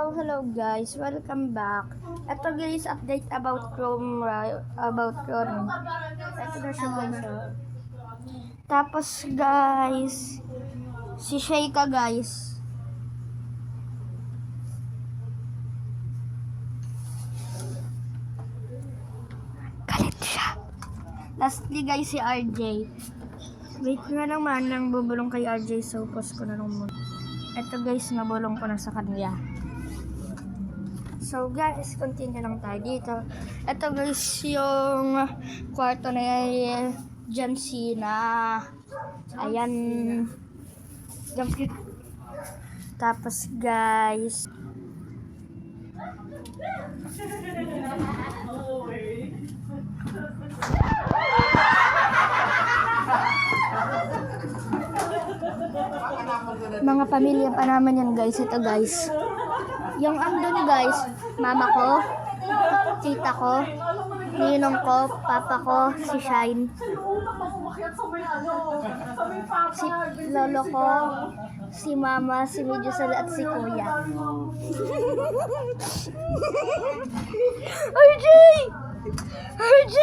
Hello guys, welcome back. Ito guys, update about Chrome, Ito na siya guys. Tapos guys, si Sheikah guys. Galit siya. Lastly guys, si RJ. Wait nga naman, nang bubulong kay RJ, so post ko na lang muna. Ito guys, nabulong ko na sa kanila. So guys, continue lang tayo dito. Ito guys, yung kwarto na John Cena. Ayan. Tapos guys, mga pamilya pa naman yan guys. Ito guys, yung andun guys, mama ko, tita ko, ninong ko, papa ko, si Shine, si lolo ko, si mama, si Medjusal at si kuya. RJ! RJ!